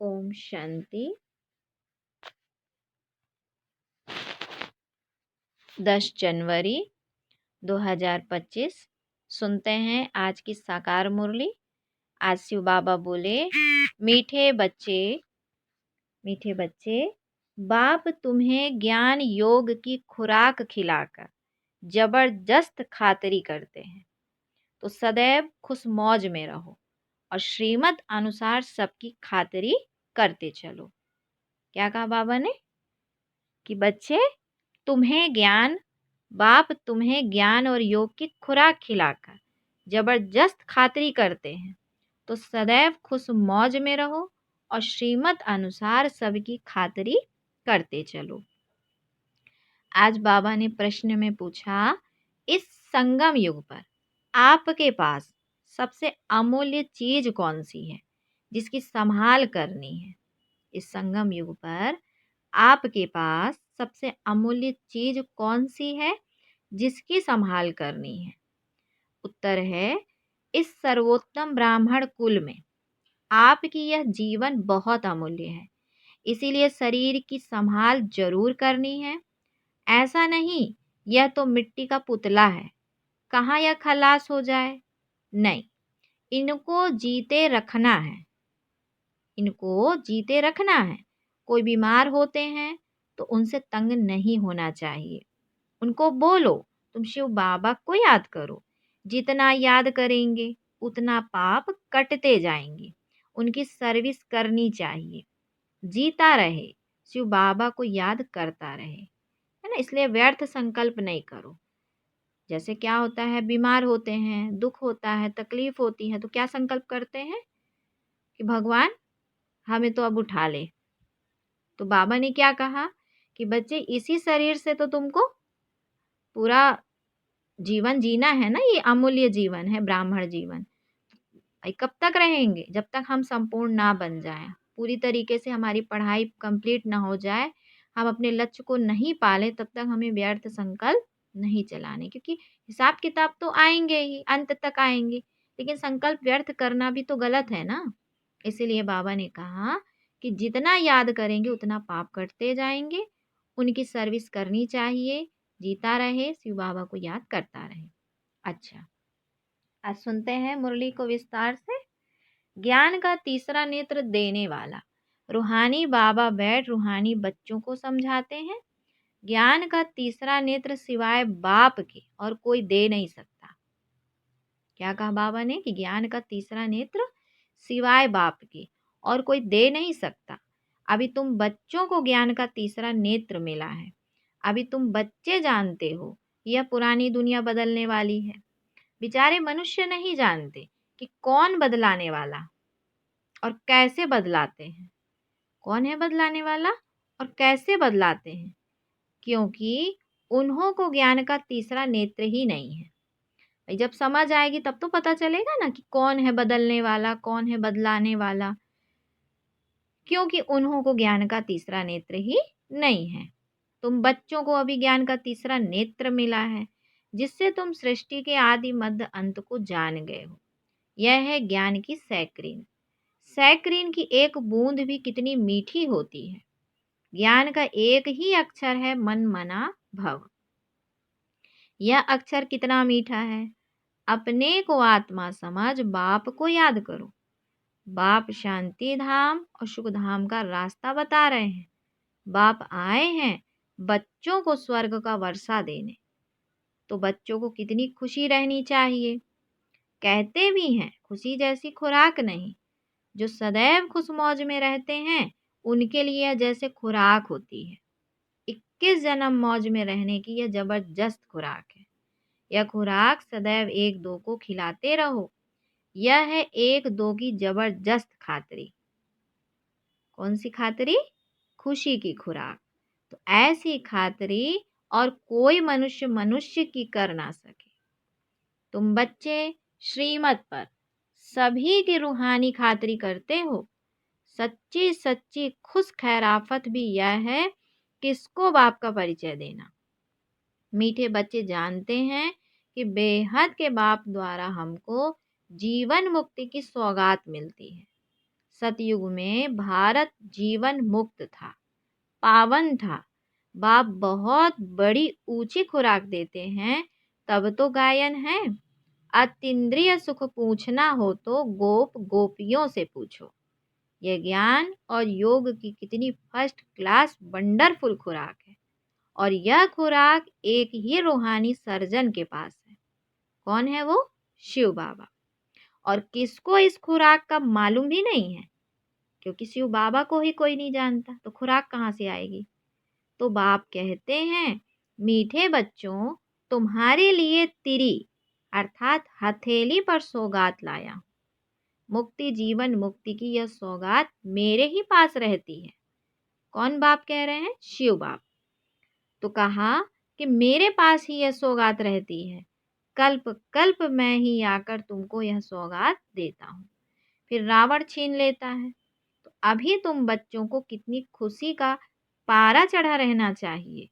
ओम शांति। 10 जनवरी 2025 सुनते हैं आज की साकार मुरली। आज शिव बाबा बोले, मीठे बच्चे, मीठे बच्चे, बाप तुम्हें ज्ञान योग की खुराक खिलाकर जबरदस्त खातिरी करते हैं, तो सदैव खुश मौज में रहो और श्रीमत अनुसार सबकी खातिरी करते चलो। क्या कहा बाबा ने कि बच्चे, बाप तुम्हें ज्ञान और योग की खुराक खिलाकर जबरदस्त खातिरी करते हैं, तो सदैव खुश मौज में रहो और श्रीमत अनुसार सबकी खातिरी करते चलो। आज बाबा ने प्रश्न में पूछा, इस संगम युग पर आपके पास सबसे अमूल्य चीज कौन सी है जिसकी संभाल करनी है? इस संगम युग पर आपके पास सबसे अमूल्य चीज कौन सी है जिसकी संभाल करनी है? उत्तर है, इस सर्वोत्तम ब्राह्मण कुल में आपकी यह जीवन बहुत अमूल्य है, इसीलिए शरीर की संभाल जरूर करनी है। ऐसा नहीं यह तो मिट्टी का पुतला है, कहाँ यह खलास हो जाए। नहीं, इनको जीते रखना है, इनको जीते रखना है। कोई बीमार होते हैं तो उनसे तंग नहीं होना चाहिए। उनको बोलो, तुम शिव बाबा को याद करो। जितना याद करेंगे उतना पाप कटते जाएंगे। उनकी सर्विस करनी चाहिए, जीता रहे, शिव बाबा को याद करता रहे, है ना। इसलिए व्यर्थ संकल्प नहीं करो। जैसे क्या होता है, बीमार होते हैं, दुख होता है, तकलीफ होती है, तो क्या संकल्प करते हैं कि भगवान हमें तो अब उठा ले। तो बाबा ने क्या कहा कि बच्चे, इसी शरीर से तो तुमको पूरा जीवन जीना है ना। ये अमूल्य जीवन है, ब्राह्मण जीवन। भाई कब तक रहेंगे? जब तक हम संपूर्ण ना बन जाएं, पूरी तरीके से हमारी पढ़ाई कंप्लीट ना हो जाए, हम अपने लक्ष्य को नहीं पाले, तब तक हमें व्यर्थ संकल्प नहीं चलाने। क्योंकि हिसाब किताब तो आएंगे ही, अंत तक आएंगे, लेकिन संकल्प व्यर्थ करना भी तो गलत है ना। इसीलिए बाबा ने कहा कि जितना याद करेंगे उतना पाप कटते जाएंगे। उनकी सर्विस करनी चाहिए, जीता रहे, शिव बाबा को याद करता रहे। अच्छा, आज सुनते हैं मुरली को विस्तार से। ज्ञान का तीसरा नेत्र देने वाला रूहानी बाबा बैठ रूहानी बच्चों को समझाते हैं। ज्ञान का तीसरा नेत्र सिवाय बाप के और कोई दे नहीं सकता। क्या कहा बाबा ने कि ज्ञान का तीसरा नेत्र सिवाय बाप के और कोई दे नहीं सकता। अभी तुम बच्चों को ज्ञान का तीसरा नेत्र मिला है। अभी तुम बच्चे जानते हो यह पुरानी दुनिया बदलने वाली है। बेचारे मनुष्य नहीं जानते कि कौन बदलाने वाला और कैसे बदलाते हैं। कौन है बदलाने वाला और कैसे बदलाते हैं? क्योंकि उन्हों को ज्ञान का तीसरा नेत्र ही नहीं है। भाई जब समझ आएगी तब तो पता चलेगा ना कि कौन है बदलने वाला, कौन है बदलाने वाला। क्योंकि उन्हों को ज्ञान का तीसरा नेत्र ही नहीं है। तुम बच्चों को अभी ज्ञान का तीसरा नेत्र मिला है, जिससे तुम सृष्टि के आदि मध्य अंत को जान गए हो। यह है ज्ञान की सैक्रीन। सैक्रीन की एक बूंद भी कितनी मीठी होती है। ज्ञान का एक ही अक्षर है, मन मना भव। यह अक्षर कितना मीठा है। अपने को आत्मा समझ बाप को याद करो। बाप शांति धाम और सुख धाम का रास्ता बता रहे हैं। बाप आए हैं बच्चों को स्वर्ग का वर्षा देने। तो बच्चों को कितनी खुशी रहनी चाहिए। कहते भी हैं खुशी जैसी खुराक नहीं। जो सदैव खुश मौज में रहते हैं उनके लिए यह जैसे खुराक होती है। 21 जन्म मौज में रहने की यह जबरदस्त खुराक है। यह खुराक सदैव एक दो को खिलाते रहो। यह है एक दो की जबरदस्त खातिरी। कौन सी खातिरी? खुशी की खुराक। तो ऐसी खातिरी और कोई मनुष्य मनुष्य की कर ना सके। तुम बच्चे श्रीमत पर सभी की रूहानी खातिरी करते हो। सच्ची सच्ची खुश खैराफत भी यह है किसको बाप का परिचय देना। मीठे बच्चे जानते हैं कि बेहद के बाप द्वारा हमको जीवन मुक्ति की सौगात मिलती है। सतयुग में भारत जीवन मुक्त था, पावन था। बाप बहुत बड़ी ऊंची खुराक देते हैं, तब तो गायन है। अतीन्द्रिय सुख पूछना हो तो गोप गोपियों से पूछो। यह ज्ञान और योग की कितनी फर्स्ट क्लास वंडरफुल खुराक है। और यह खुराक एक ही रूहानी सर्जन के पास है। कौन है वो? शिव बाबा। और किसको इस खुराक का मालूम भी नहीं है, क्योंकि शिव बाबा को ही कोई नहीं जानता, तो खुराक कहाँ से आएगी। तो बाप कहते हैं, मीठे बच्चों, तुम्हारे लिए तिरी अर्थात हथेली पर सौगात लाया हूं। मुक्ति, जीवन मुक्ति की यह सौगात मेरे ही पास रहती है। कौन बाप कह रहे हैं? शिव बाप। तो कहा कि मेरे पास ही यह सौगात रहती है, कल्प कल्प मैं ही आकर तुमको यह सौगात देता हूँ। फिर रावण छीन लेता है। तो अभी तुम बच्चों को कितनी खुशी का पारा चढ़ा रहना चाहिए।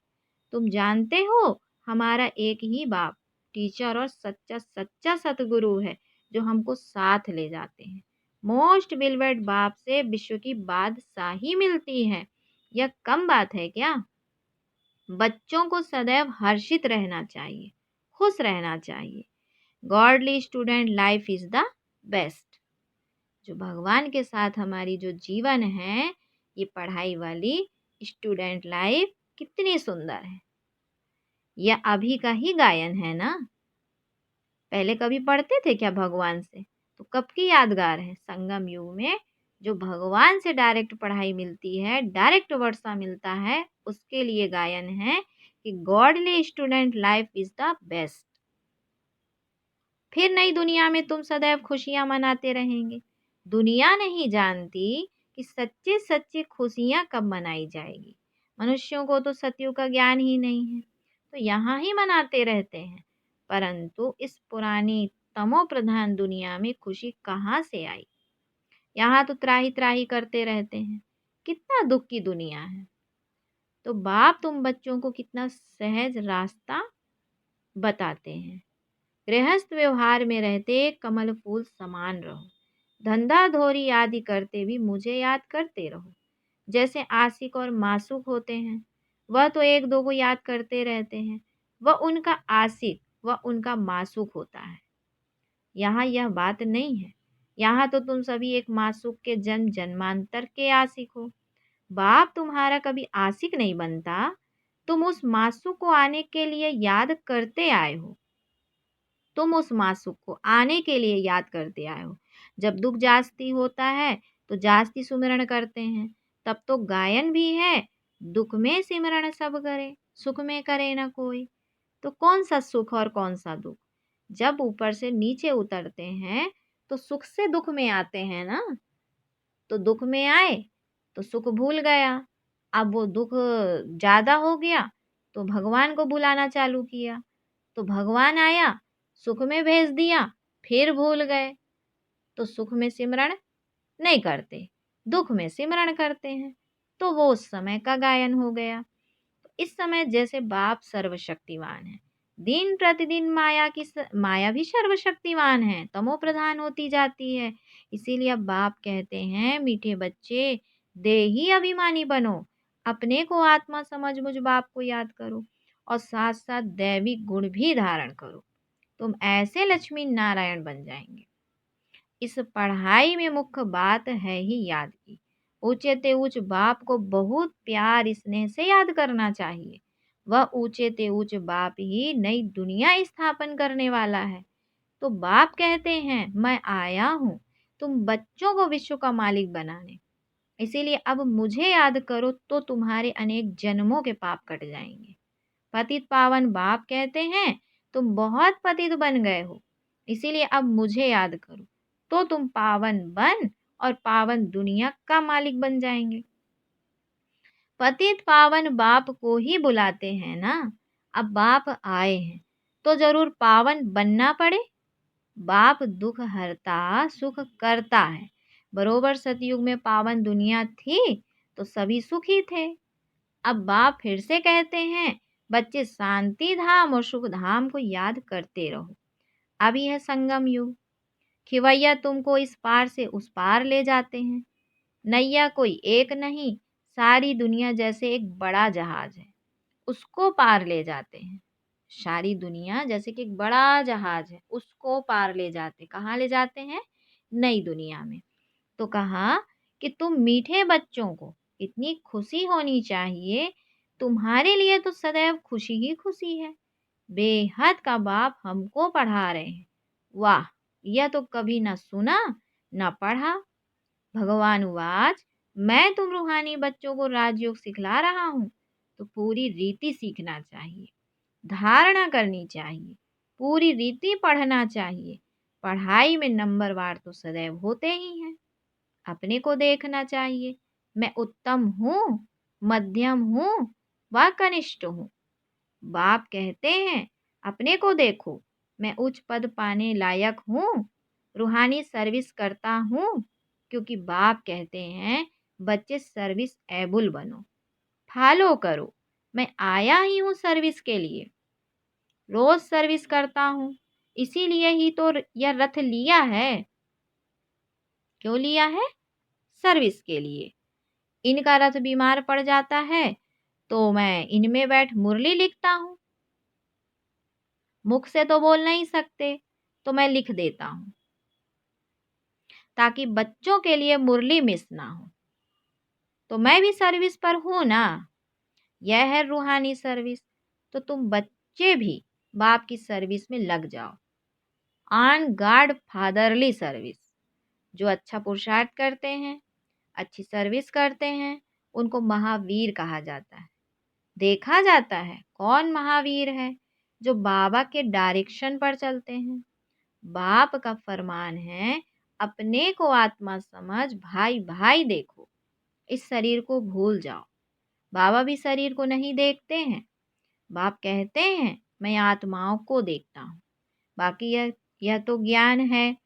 तुम जानते हो, हमारा एक ही बाप टीचर और सच्चा सच्चा सतगुरु है, जो हमको साथ ले जाते हैं। मोस्ट बिलवेड बाप से विश्व की बादशाही मिलती है। यह कम बात है क्या? बच्चों को सदैव हर्षित रहना चाहिए, खुश रहना चाहिए। Godly student life is the best. जो भगवान के साथ हमारी जो जीवन है, ये पढ़ाई वाली स्टूडेंट लाइफ कितनी सुंदर है। यह अभी का ही गायन है ना। पहले कभी पढ़ते थे क्या भगवान से? तो कब की यादगार है। संगम युग में जो भगवान से डायरेक्ट पढ़ाई मिलती है, डायरेक्ट वर्षा मिलता है, उसके लिए गायन है कि godly student life is the best. फिर नई दुनिया में तुम सदैव खुशियां मनाते रहेंगे। दुनिया नहीं जानती कि सच्ची सच्ची खुशियां कब मनाई जाएगी। मनुष्यों को तो सत्यों का ज्ञान ही नहीं है, तो यहाँ ही मनाते रहते हैं। परंतु इस पुरानी तमो प्रधान दुनिया में खुशी कहाँ से आई? यहाँ तो त्राही त्राही करते रहते हैं। कितना दुख की दुनिया है। तो बाप तुम बच्चों को कितना सहज रास्ता बताते हैं। गृहस्थ व्यवहार में रहते कमल फूल समान रहो। धंधा धोरी आदि करते भी मुझे याद करते रहो। जैसे आशिक और मासूक होते हैं, वह तो एक दो को याद करते रहते हैं, वह उनका आशिक, वह उनका मासूक होता है। यहाँ यह बात नहीं है। यहाँ तो तुम सभी एक मासूक के जन्म जन्मांतर के आशिक हो। बाप तुम्हारा कभी आशिक नहीं बनता। तुम उस मासूक को आने के लिए याद करते आए हो। तुम उस मासूक को आने के लिए याद करते आए हो। जब दुख जास्ती होता है तो जास्ती सुमिरन करते हैं। तब तो गायन भी है, दुख में सिमरण सब करे, सुख में करे न कोई। तो कौन सा सुख और कौन सा दुख? जब ऊपर से नीचे उतरते हैं तो सुख से दुख में आते हैं ना। तो दुख में आए तो सुख भूल गया। अब वो दुख ज्यादा हो गया तो भगवान को बुलाना चालू किया। तो भगवान आया, सुख में भेज दिया, फिर भूल गए। तो सुख में सिमरण नहीं करते, दुख में सिमरण करते हैं। तो वो उस समय का गायन हो गया। इस समय जैसे बाप सर्वशक्तिवान है, दिन प्रतिदिन माया भी सर्वशक्तिवान है, तमो प्रधान होती जाती है। इसीलिए अब बाप कहते हैं, मीठे बच्चे, देही अभिमानी बनो, अपने को आत्मा समझ मुझ बाप को याद करो, और साथ साथ दैविक गुण भी धारण करो। तुम ऐसे लक्ष्मी नारायण बन जाएंगे। इस पढ़ाई में मुख्य बात है ही याद की। ऊंचे ते ऊंच बाप को बहुत प्यार स्नेह से याद करना चाहिए। वह ऊंचे ते ऊंच बाप ही नई दुनिया स्थापन करने वाला है। तो बाप कहते हैं, मैं आया हूँ तुम बच्चों को विश्व का मालिक बनाने। इसीलिए अब मुझे याद करो तो तुम्हारे अनेक जन्मों के पाप कट जाएंगे। पतित पावन बाप कहते हैं, तुम बहुत पतित बन गए हो, इसीलिए अब मुझे याद करो तो तुम पावन बन और पावन दुनिया का मालिक बन जाएंगे। पतित पावन बाप को ही बुलाते हैं ना। अब बाप आए हैं तो जरूर पावन बनना पड़े। बाप दुख हरता सुख करता है। बरोबर सतयुग में पावन दुनिया थी तो सभी सुखी थे। अब बाप फिर से कहते हैं, बच्चे शांति धाम और सुख धाम को याद करते रहो। अभी है संगम युग। खिवैया तुमको इस पार से उस पार ले जाते हैं। नैया कोई एक नहीं, सारी दुनिया जैसे एक बड़ा जहाज है, उसको पार ले जाते हैं। सारी दुनिया जैसे कि एक बड़ा जहाज है, उसको पार ले जाते। कहाँ ले जाते हैं? नई दुनिया में। तो कहा कि तुम मीठे बच्चों को इतनी खुशी होनी चाहिए, तुम्हारे लिए तो सदैव खुशी ही खुशी है। बेहद का बाप हमको पढ़ा रहे हैं। वाह, यह तो कभी न सुना न पढ़ा। भगवानुवाच, मैं तुम रूहानी बच्चों को राजयोग सिखला रहा हूँ, तो पूरी रीति सीखना चाहिए, धारणा करनी चाहिए, पूरी रीति पढ़ना चाहिए। पढ़ाई में नंबरवार तो सदैव होते ही हैं। अपने को देखना चाहिए, मैं उत्तम हूँ, मध्यम हूँ व कनिष्ठ हूँ। बाप कहते हैं अपने को देखो, मैं उच्च पद पाने लायक हूँ, रूहानी सर्विस करता हूँ। क्योंकि बाप कहते हैं बच्चे सर्विस एबुल बनो, फॉलो करो। मैं आया ही हूँ सर्विस के लिए, रोज सर्विस करता हूँ। इसीलिए ही तो यह रथ लिया है। क्यों लिया है? सर्विस के लिए। इनका रथ बीमार पड़ जाता है तो मैं इनमें बैठ मुरली लिखता हूँ। मुख से तो बोल नहीं सकते, तो मैं लिख देता हूँ, ताकि बच्चों के लिए मुरली मिस ना हो। तो मैं भी सर्विस पर हूँ ना। यह है रूहानी सर्विस। तो तुम बच्चे भी बाप की सर्विस में लग जाओ। On guard fatherly service. जो अच्छा पुरुषार्थ करते हैं, अच्छी सर्विस करते हैं, उनको महावीर कहा जाता है। देखा जाता है कौन महावीर है? जो बाबा के डायरेक्शन पर चलते हैं। बाप का फरमान है, अपने को आत्मा समझ, भाई भाई देखो, इस शरीर को भूल जाओ। बाबा भी शरीर को नहीं देखते हैं। बाप कहते हैं मैं आत्माओं को देखता हूँ। बाकी यह तो ज्ञान है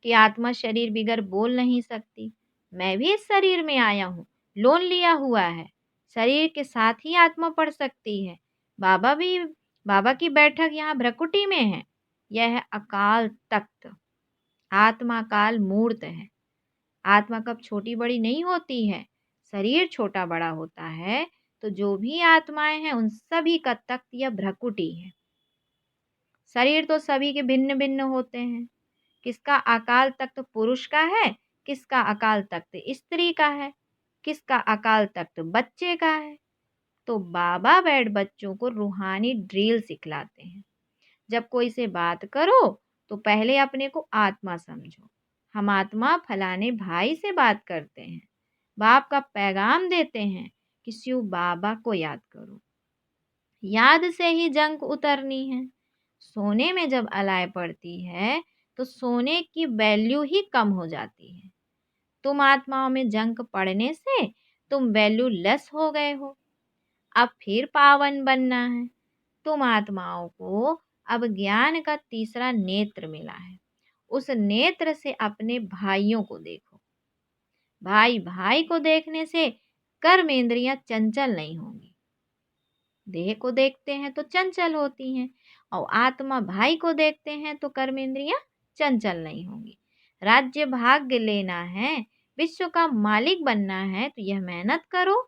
कि आत्मा शरीर बिगर बोल नहीं सकती। मैं भी इस शरीर में आया हूँ, लोन लिया हुआ है। शरीर के साथ ही आत्मा पढ़ सकती है। बाबा की बैठक यहाँ भ्रकुटी में है। यह है अकाल तख्त। आत्मा काल मूर्त है। आत्मा कब छोटी बड़ी नहीं होती है, शरीर छोटा बड़ा होता है। तो जो भी आत्माएं हैं उन सभी का तख्त यह भ्रकुटी है। शरीर तो सभी के भिन्न भिन्न होते हैं। किसका अकाल तख्त पुरुष का है, किसका अकाल तख्त स्त्री का है, किसका अकाल तख्त बच्चे का है। तो बाबा बैठ बच्चों को रूहानी ड्रिल सिखलाते हैं। जब कोई से बात करो तो पहले अपने को आत्मा समझो। हम आत्मा फलाने भाई से बात करते हैं। बाप का पैगाम देते हैं कि शिव बाबा को याद करो। याद से ही जंग उतरनी है। सोने में जब अलाय पड़ती है तो सोने की वैल्यू ही कम हो जाती है। तुम आत्माओं में जंग पड़ने से तुम वैल्यू लेस हो गए हो। अब फिर पावन बनना है। तुम आत्माओं को अब ज्ञान का तीसरा नेत्र मिला है। उस नेत्र से अपने भाइयों को देखो। भाई भाई को देखने से कर्मेंद्रियां चंचल नहीं होंगी। देह को देखते हैं तो चंचल होती हैं, और आत्मा भाई को देखते हैं तो कर्मेंद्रियां चंचल नहीं होंगी। राज्य भाग्य लेना है, विश्व का मालिक बनना है, तो यह मेहनत करो।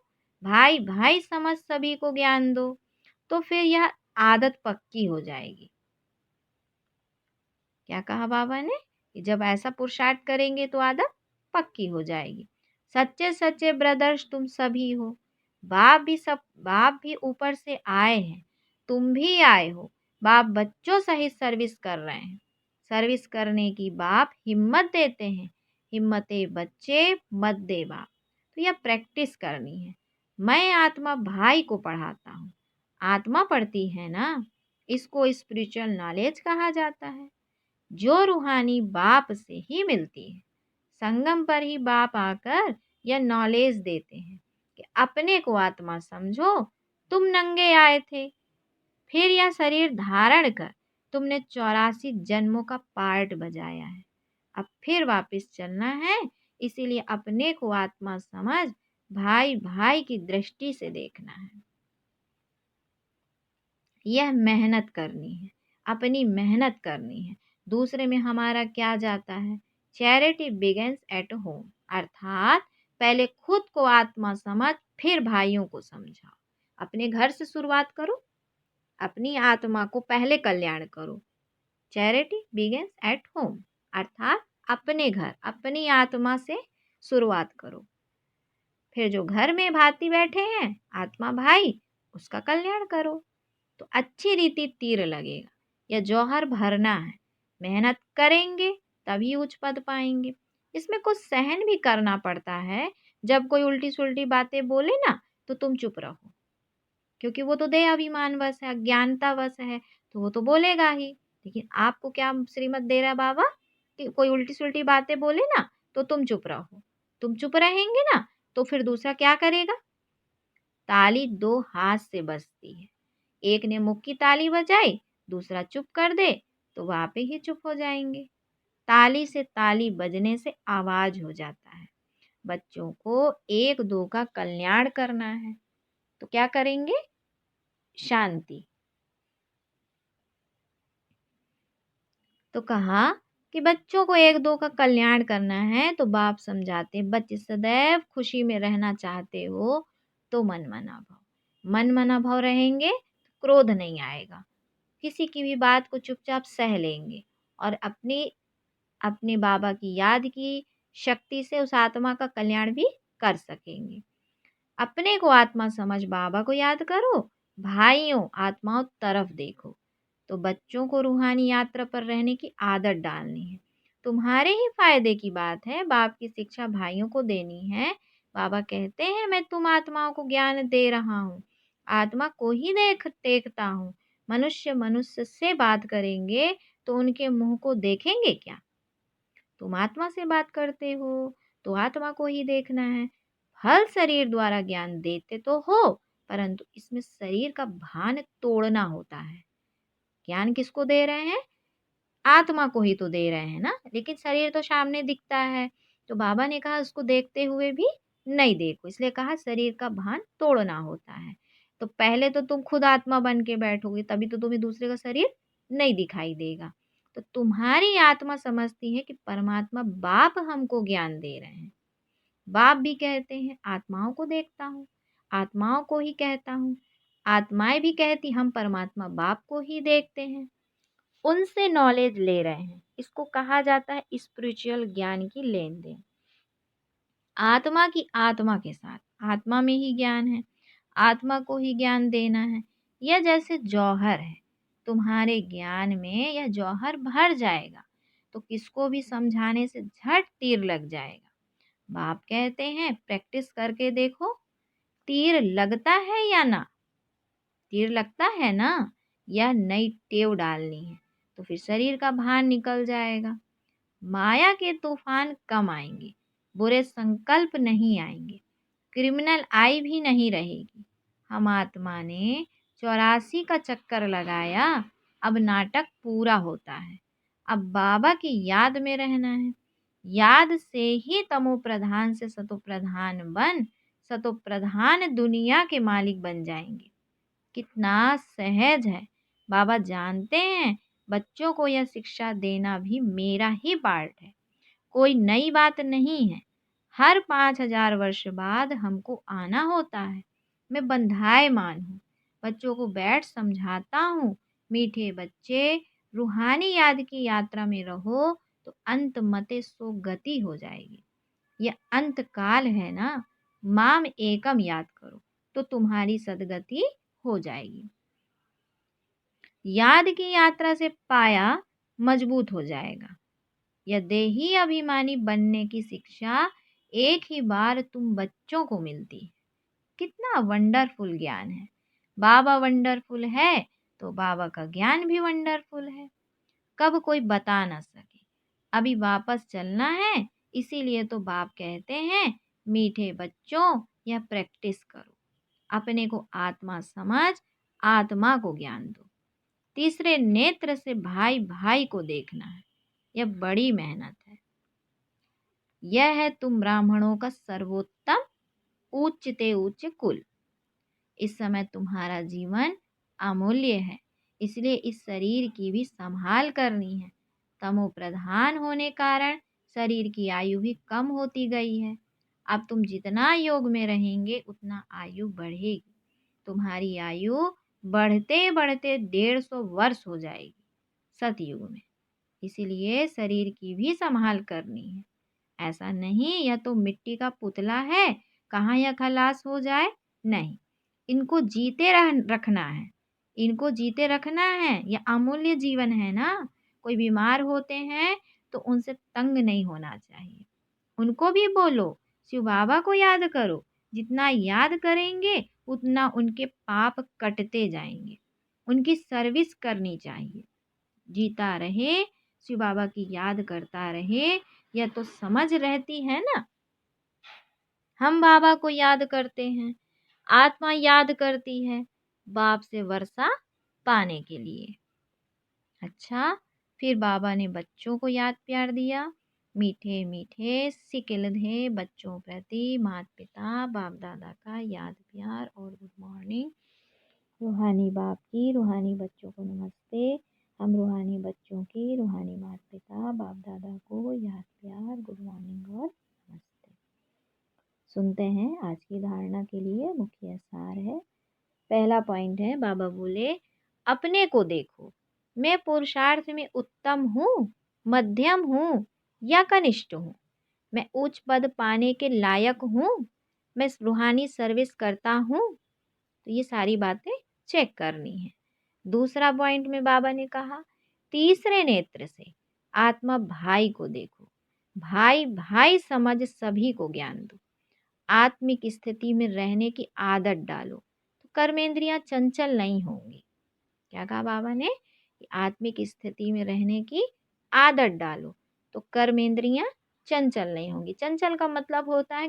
भाई भाई समझ सभी को ज्ञान दो, तो फिर यह आदत पक्की हो जाएगी। क्या कहा बाबा ने कि जब ऐसा पुरुषार्थ करेंगे तो आदत पक्की हो जाएगी। सच्चे सच्चे ब्रदर्स तुम सभी हो। बाप भी ऊपर से आए हैं, तुम भी आए हो। बाप बच्चों सहित सर्विस कर रहे हैं। सर्विस करने की बाप हिम्मत देते हैं। हिम्मते बच्चे मत दे बाप। तो यह प्रैक्टिस करनी है। मैं आत्मा भाई को पढ़ाता हूँ। आत्मा पढ़ती है ना, इसको स्पिरिचुअल नॉलेज कहा जाता है, जो रूहानी बाप से ही मिलती है। संगम पर ही बाप आकर यह नॉलेज देते हैं कि अपने को आत्मा समझो। तुम नंगे आए थे, फिर यह शरीर धारण कर तुमने 84 जन्मों का पार्ट बजाया है। अब फिर वापस चलना है। इसीलिए अपने को आत्मा समझ, भाई भाई की दृष्टि से देखना है। यह मेहनत करनी है, अपनी मेहनत करनी है। दूसरे में हमारा क्या जाता है? चैरिटी बिगेन्स एट होम, अर्थात पहले खुद को आत्मा समझ, फिर भाइयों को समझाओ। अपने घर से शुरुआत करो, अपनी आत्मा को पहले कल्याण करो। चैरिटी बिगिंस एट होम, अर्थात अपने घर, अपनी आत्मा से शुरुआत करो। फिर जो घर में भाती बैठे हैं आत्मा भाई, उसका कल्याण करो। तो अच्छी रीति तीर लगेगा। यह जौहर भरना है, मेहनत करेंगे तभी उच्च पद पाएंगे। इसमें कुछ सहन भी करना पड़ता है। जब कोई उल्टी सुल्टी बातें बोले ना, तो तुम चुप रहो, क्योंकि वो तो देह अभिमानवश है, अज्ञानतावश है, तो वो तो बोलेगा ही। लेकिन आपको क्या श्रीमत दे रहा है बाबा कि कोई उल्टी सुल्टी बातें बोले ना, तो तुम चुप रहो। तुम चुप रहेंगे ना, तो फिर दूसरा क्या करेगा? ताली दो हाथ से बजती है। एक ने मुख की ताली बजाई, दूसरा चुप कर दे, तो वहाँ पे ही चुप हो जाएंगे। ताली से ताली बजने से आवाज हो जाता है। बच्चों को एक दो का कल्याण करना है, तो क्या करेंगे? शांति। तो कहा कि बच्चों को एक दो का कल्याण करना है, तो बाप समझाते, बच्चे सदैव खुशी में रहना चाहते हो तो मन मना भाव, मन मना भाव रहेंगे तो क्रोध नहीं आएगा। किसी की भी बात को चुपचाप सह लेंगे और अपनी अपने बाबा की याद की शक्ति से उस आत्मा का कल्याण भी कर सकेंगे। अपने को आत्मा समझ बाबा को याद करो, भाइयों आत्माओं तरफ देखो। तो बच्चों को रूहानी यात्रा पर रहने की आदत डालनी है। तुम्हारे ही फायदे की बात है, बाप की शिक्षा भाइयों को देनी है। बाबा कहते हैं मैं तुम आत्माओं को ज्ञान दे रहा हूँ, आत्मा को ही देखता हूँ। मनुष्य मनुष्य से बात करेंगे तो उनके मुंह को देखेंगे क्या? तुम आत्मा से बात करते हो तो आत्मा को ही देखना है। फल शरीर द्वारा ज्ञान देते तो हो, परंतु इसमें शरीर का भान तोड़ना होता है। ज्ञान किसको दे रहे हैं? आत्मा को ही तो दे रहे हैं ना, लेकिन शरीर तो सामने दिखता है। तो बाबा ने कहा उसको देखते हुए भी नहीं देखो, इसलिए कहा शरीर का भान तोड़ना होता है। तो पहले तो तुम खुद आत्मा बन के बैठोगे, तभी तो तुम्हें दूसरे का शरीर नहीं दिखाई देगा। तो तुम्हारी आत्मा समझती है कि परमात्मा बाप हमको ज्ञान दे रहे हैं। बाप भी कहते हैं आत्माओं को देखता हूँ, आत्माओं को ही कहता हूँ। आत्माएं भी कहती हम परमात्मा बाप को ही देखते हैं, उनसे नॉलेज ले रहे हैं। इसको कहा जाता है स्पिरिचुअल ज्ञान की लेन देन। आत्मा की आत्मा के साथ, आत्मा में ही ज्ञान है, आत्मा को ही ज्ञान देना है। यह जैसे जौहर है, तुम्हारे ज्ञान में यह जौहर भर जाएगा तो किसको भी समझाने से झट तीर लग जाएगा। बाप कहते हैं प्रैक्टिस करके देखो, तीर लगता है या ना? तीर लगता है ना? यह नई टेव डालनी है, तो फिर शरीर का भान निकल जाएगा। माया के तूफान कम आएंगे, बुरे संकल्प नहीं आएंगे, क्रिमिनल आई भी नहीं रहेगी। हम आत्मा ने 84 का चक्कर लगाया, अब नाटक पूरा होता है। अब बाबा की याद में रहना है। याद से ही तमो प्रधान से सतो प्रधान बन, सतो प्रधान दुनिया के मालिक बन जाएंगे। कितना सहज है। बाबा जानते हैं बच्चों को यह शिक्षा देना भी मेरा ही पार्ट है, कोई नई बात नहीं है। हर 5000 वर्ष बाद हमको आना होता है। मैं बंधाएमान हूँ, बच्चों को बैठ समझाता हूँ। मीठे बच्चे, रूहानी याद की यात्रा में रहो तो अंत मते सो गति हो जाएगी। यह अंत काल है ना, माम एकम याद करो तो तुम्हारी सदगति हो जाएगी। याद की यात्रा से पाया मजबूत हो जाएगा। यह देही अभिमानी बनने की शिक्षा एक ही बार तुम बच्चों को मिलती है। कितना वंडरफुल ज्ञान है। बाबा वंडरफुल है तो बाबा का ज्ञान भी वंडरफुल है। कब कोई बता ना सके। अभी वापस चलना है, इसीलिए तो बाप कहते हैं मीठे बच्चों यह प्रैक्टिस करो, अपने को आत्मा समझ, आत्मा को ज्ञान दो। तीसरे नेत्र से भाई भाई को देखना है, यह बड़ी मेहनत है। यह है तुम ब्राह्मणों का सर्वोत्तम उच्चते उच्च कुल। इस समय तुम्हारा जीवन अमूल्य है, इसलिए इस शरीर की भी संभाल करनी है। तमो प्रधान होने कारण शरीर की आयु भी कम होती गई है। अब तुम जितना योग में रहेंगे उतना आयु बढ़ेगी। तुम्हारी आयु बढ़ते बढ़ते 150 वर्ष हो जाएगी सतयुग में। इसीलिए शरीर की भी संभाल करनी है। ऐसा नहीं यह तो मिट्टी का पुतला है, कहाँ यह खलास हो जाए। नहीं, इनको जीते रखना है। इनको जीते रखना है। यह अमूल्य जीवन है ना। कोई बीमार होते हैं तो उनसे तंग नहीं होना चाहिए। उनको भी बोलो शिव बाबा को याद करो। जितना याद करेंगे उतना उनके पाप कटते जाएंगे। उनकी सर्विस करनी चाहिए। जीता रहे, शिव बाबा की याद करता रहे। यह तो समझ रहती है ना। हम बाबा को याद करते हैं, आत्मा याद करती है बाप से वर्षा पाने के लिए। अच्छा, फिर बाबा ने बच्चों को याद प्यार दिया। मीठे मीठे सिकिलधे बच्चों प्रति माता पिता बाप दादा का याद प्यार और गुड मॉर्निंग। रूहानी बाप की रूहानी बच्चों को नमस्ते। हम रूहानी बच्चों की रूहानी माता पिता बाप दादा को याद प्यार गुड मॉर्निंग और नमस्ते। सुनते हैं आज की धारणा के लिए मुख्य सार है। पहला पॉइंट है, बाबा बोले अपने को देखो। मैं पुरुषार्थ में उत्तम हूँ, मध्यम हूँ या कनिष्ठ हूँ। मैं उच्च पद पाने के लायक हूँ, मैं रूहानी सर्विस करता हूँ। तो ये सारी बातें चेक करनी है। दूसरा पॉइंट में बाबा ने कहा तीसरे नेत्र से आत्मा भाई को देखो। भाई भाई समझ सभी को ज्ञान दो। आत्मिक स्थिति में रहने की आदत डालो तो कर्मेंद्रियां चंचल नहीं होंगी। क्या कहा बाबा ने कि आत्मिक स्थिति में रहने की आदत डालो तो कर्मेंद्रियां चंचल नहीं होंगी। चंचल का मतलब होता है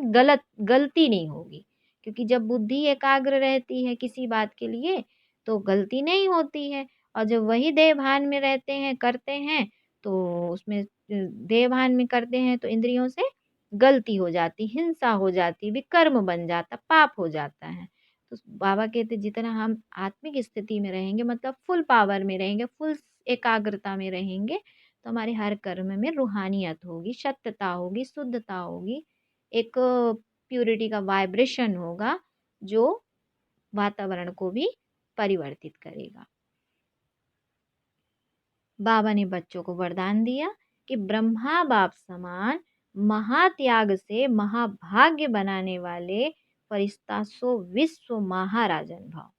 गलती नहीं होगी। क्योंकि जब बुद्धि एकाग्र रहती है किसी बात के लिए तो गलती नहीं होती है। और जब वही देह भान में रहते हैं करते हैं तो उसमें देह भान में करते हैं तो इंद्रियों से गलती हो जाती, हिंसा हो जाती, विकर्म बन जाता, पाप हो जाता है। तो बाबा कहते जितना हम आत्मिक स्थिति में रहेंगे मतलब फुल पावर में रहेंगे, फुल एकाग्रता में रहेंगे तो हमारे हर कर्म में रूहानियत होगी, सत्यता होगी, शुद्धता होगी, एक प्यूरिटी का वाइब्रेशन होगा जो वातावरण को भी परिवर्तित करेगा। बाबा ने बच्चों को वरदान दिया कि ब्रह्मा बाप समान महात्याग से महाभाग्य बनाने वाले फरिश्ता सो विश्व महाराजन भाव।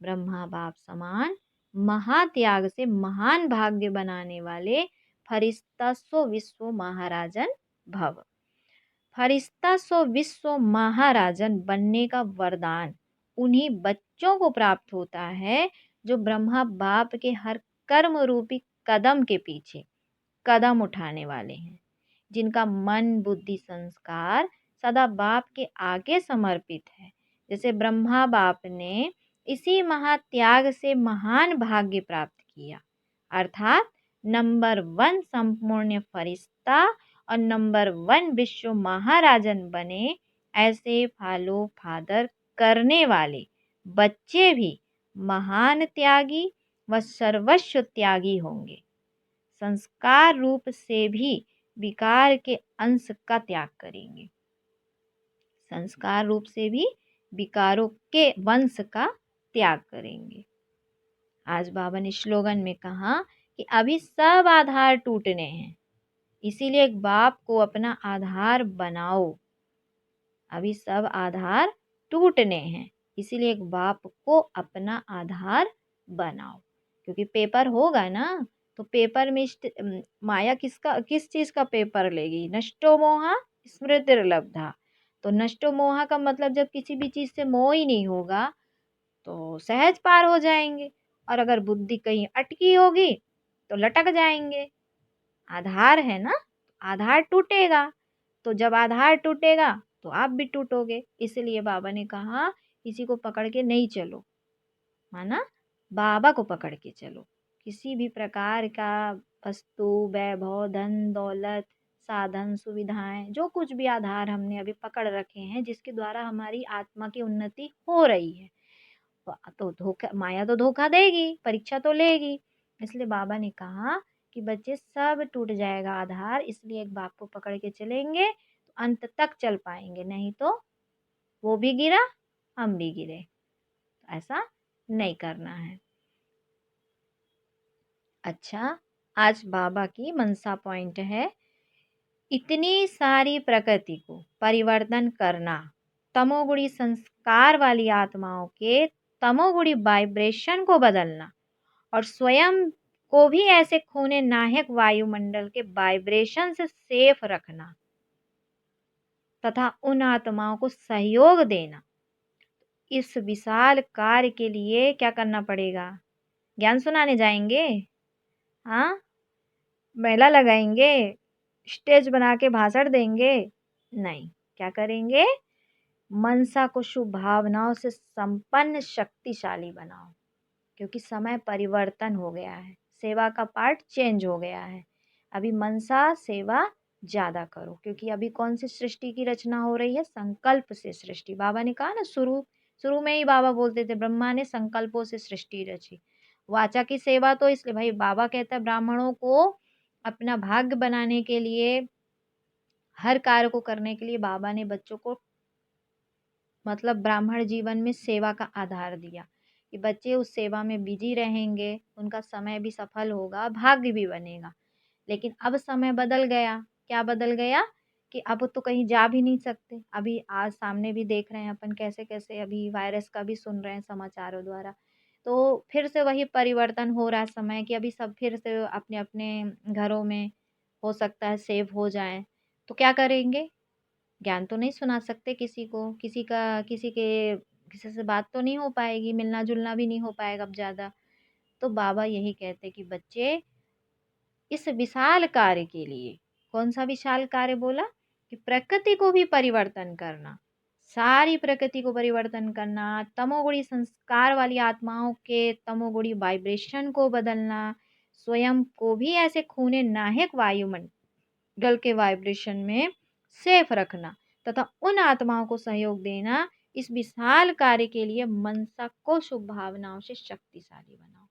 ब्रह्मा बाप समान महात्याग से महान भाग्य बनाने वाले फरिश्ता सो विश्व महाराजन भव। फरिश्ता सो विश्व महाराजन बनने का वरदान उन्हीं बच्चों को प्राप्त होता है जो ब्रह्मा बाप के हर कर्म रूपी कदम के पीछे कदम उठाने वाले हैं, जिनका मन बुद्धि संस्कार सदा बाप के आगे समर्पित है। जैसे ब्रह्मा बाप ने इसी महात्याग से महान भाग्य प्राप्त किया, अर्थात नंबर 1 संपूर्ण फरिश्ता और नंबर 1 विश्व महाराजन बने। ऐसे फॉलो फादर करने वाले बच्चे भी महान त्यागी व सर्वस्व त्यागी होंगे। संस्कार रूप से भी विकार के अंश का त्याग करेंगे। संस्कार रूप से भी विकारों के वंश का त्याग करेंगे। आज बाबा ने स्लोगन में कहा कि अभी सब आधार टूटने हैं, इसीलिए एक बाप को अपना आधार बनाओ। अभी सब आधार टूटने हैं, इसीलिए एक बाप को अपना आधार बनाओ। क्योंकि पेपर होगा ना तो पेपर में माया किस चीज का पेपर लेगी? नष्टो मोहा स्मृतिर्लब्धा। तो नष्टो मोहा का मतलब जब किसी भी चीज से मोह ही नहीं होगा तो सहज पार हो जाएंगे। और अगर बुद्धि कहीं अटकी होगी तो लटक जाएंगे। आधार है ना, आधार टूटेगा तो जब आधार टूटेगा तो आप भी टूटोगे। इसलिए बाबा ने कहा किसी को पकड़ के नहीं चलो, माना बाबा को पकड़ के चलो। किसी भी प्रकार का वस्तु वैभव धन दौलत साधन सुविधाएं जो कुछ भी आधार हमने अभी पकड़ रखे हैं जिसके द्वारा हमारी आत्मा की उन्नति हो रही है तो धोखा माया तो धोखा देगी, परीक्षा तो लेगी। इसलिए बाबा ने कहा कि बच्चे सब टूट जाएगा आधार, इसलिए एक बाप को पकड़ के चलेंगे तो अंत तक चल पाएंगे, नहीं तो वो भी गिरा, हम भी गिरे। ऐसा नहीं करना है। अच्छा, आज बाबा की मनसा पॉइंट है, इतनी सारी प्रकृति को परिवर्तन करना, तमोगुणी संस्कार वाली आत्माओं के तमोगुणी वाइब्रेशन को बदलना और स्वयं को भी ऐसे खूने नाहक वायुमंडल के वाइब्रेशन से सेफ रखना तथा उन आत्माओं को सहयोग देना, इस विशाल कार्य के लिए क्या करना पड़ेगा? ज्ञान सुनाने जाएंगे? हाँ, मेला लगाएंगे, स्टेज बना के भाषण देंगे? नहीं, क्या करेंगे? मनसा को शुभ भावनाओं से संपन्न शक्तिशाली बनाओ, क्योंकि समय परिवर्तन हो गया है, सेवा का पार्ट चेंज हो गया है। अभी मनसा सेवा ज्यादा करो, क्योंकि अभी कौन सी सृष्टि की रचना हो रही है? संकल्प से सृष्टि। बाबा ने कहा ना, शुरू शुरू में ही बाबा बोलते थे ब्रह्मा ने संकल्पों से सृष्टि रची। वाचा की सेवा तो इसलिए भाई बाबा कहता है ब्राह्मणों को अपना भाग्य बनाने के लिए, हर कार्य को करने के लिए बाबा ने बच्चों को मतलब ब्राह्मण जीवन में सेवा का आधार दिया कि बच्चे उस सेवा में बिजी रहेंगे, उनका समय भी सफल होगा, भाग्य भी बनेगा। लेकिन अब समय बदल गया। क्या बदल गया? कि अब तो कहीं जा भी नहीं सकते। अभी आज सामने भी देख रहे हैं अपन, कैसे कैसे अभी वायरस का भी सुन रहे हैं समाचारों द्वारा। तो फिर से वही परिवर्तन हो रहा है समय कि अभी सब फिर से अपने अपने घरों में हो सकता है सेव हो जाएं। तो क्या करेंगे? ज्ञान तो नहीं सुना सकते किसी को, किसी से बात तो नहीं हो पाएगी, मिलना जुलना भी नहीं हो पाएगा अब ज़्यादा। तो बाबा यही कहते कि बच्चे इस विशाल कार्य के लिए, कौन सा विशाल कार्य बोला? कि प्रकृति को भी परिवर्तन करना, सारी प्रकृति को परिवर्तन करना, तमोगुणी संस्कार वाली आत्माओं के तमोगुणी वाइब्रेशन को बदलना, स्वयं को भी ऐसे खूने नाहक वायुमंडल गल के वाइब्रेशन में सेफ रखना तथा उन आत्माओं को सहयोग देना, इस विशाल कार्य के लिए मनसा को शुभ भावनाओं से शक्तिशाली बनाओ।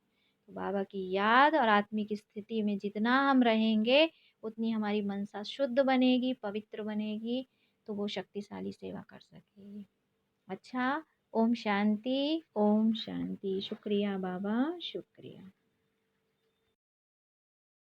तो बाबा की याद और आत्मिक स्थिति में जितना हम रहेंगे, उतनी हमारी मनसा शुद्ध बनेगी, पवित्र बनेगी, तो वो शक्तिशाली सेवा कर सकेगी। अच्छा, ओम शांति, ओम शांति। शुक्रिया बाबा, शुक्रिया।